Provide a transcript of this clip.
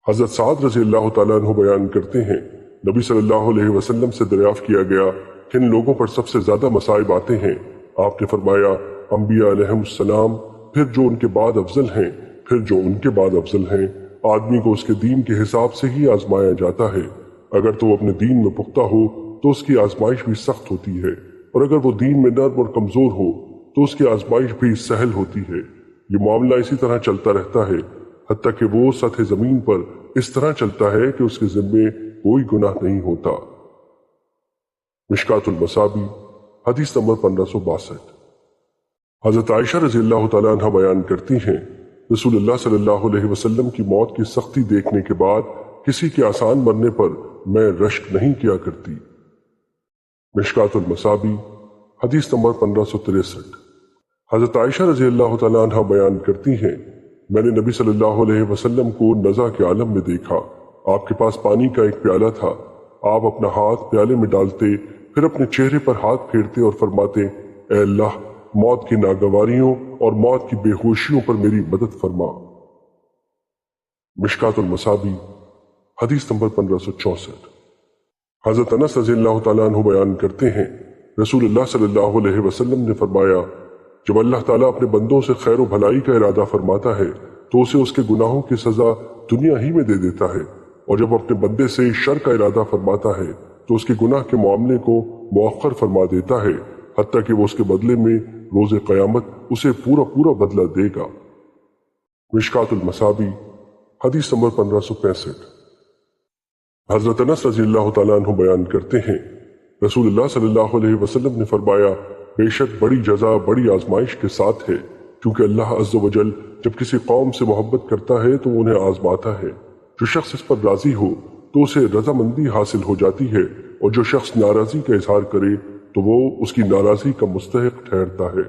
حضرت سعد رضی اللہ تعالیٰ عنہ بیان کرتے ہیں، نبی صلی اللہ علیہ وسلم سے دریافت کیا گیا کہ ان لوگوں پر سب سے زیادہ مصائب آتے ہیں؟ آپ نے فرمایا، انبیاء علیہم السلام، پھر جو ان کے بعد افضل ہیں، پھر جو ان کے بعد افضل ہیں۔ آدمی کو اس کے دین کے حساب سے ہی آزمایا جاتا ہے۔ اگر تو وہ اپنے دین میں پختہ ہو تو اس کی آزمائش بھی سخت ہوتی ہے، اور اگر وہ دین میں نرم اور کمزور ہو تو اس کی آزمائش بھی سہل ہوتی ہے۔ یہ معاملہ اسی طرح چلتا رہتا ہے حتیٰ کہ وہ سطح زمین پر اس طرح چلتا ہے کہ اس کے ذمے کوئی گناہ نہیں ہوتا۔ مشکات المصابیح، حدیث نمبر 1562۔ حضرت عائشہ رضی اللہ تعالیٰ عنہ بیان کرتی ہیں، رسول اللہ صلی اللہ علیہ وسلم کی موت کی سختی دیکھنے کے بعد کسی کے آسان مرنے پر میں رشک نہیں کیا کرتی۔ مشکات المصابیح، حدیث نمبر 1563۔ حضرت عائشہ رضی اللہ تعالیٰ عنہ بیان کرتی ہیں، میں نے نبی صلی اللہ علیہ وسلم کو نزع کے عالم میں دیکھا۔ آپ کے پاس پانی کا ایک پیالہ تھا۔ آپ اپنا ہاتھ پیالے میں ڈالتے، پھر اپنے چہرے پر ہاتھ پھیرتے اور فرماتے، اے اللہ، موت کی ناگواریوں اور موت کی بے ہوشیوں پر میری مدد فرما۔ مشکات المصابیح، حدیث نمبر 1564۔ حضرت انس رضی اللہ تعالیٰ عنہ بیان کرتے ہیں، رسول اللہ صلی اللہ علیہ وسلم نے فرمایا، جب اللہ تعالیٰ اپنے بندوں سے خیر و بھلائی کا ارادہ فرماتا ہے تو اسے اس کے گناہوں کی سزا دنیا ہی میں دے دیتا ہے، اور جب اپنے بندے سے شر کا ارادہ فرماتا ہے تو اس کے گناہ کے معاملے کو مؤخر فرما دیتا ہے، حتیٰ کہ وہ اس کے بدلے میں روز قیامت اسے پورا بدلہ دے گا۔ مشکات المصابیح، حدیث نمبر 1565۔ حضرت انس رضی اللہ تعالیٰ عنہ بیان کرتے ہیں، رسول اللہ صلی اللہ علیہ وسلم نے فرمایا، بے شک بڑی جزا بڑی آزمائش کے ساتھ ہے، کیونکہ اللہ عز و جل جب کسی قوم سے محبت کرتا ہے تو انہیں آزماتا ہے۔ جو شخص اس پر راضی ہو تو اسے رضامندی حاصل ہو جاتی ہے، اور جو شخص ناراضی کا اظہار کرے تو وہ اس کی ناراضی کا مستحق ٹھہرتا ہے۔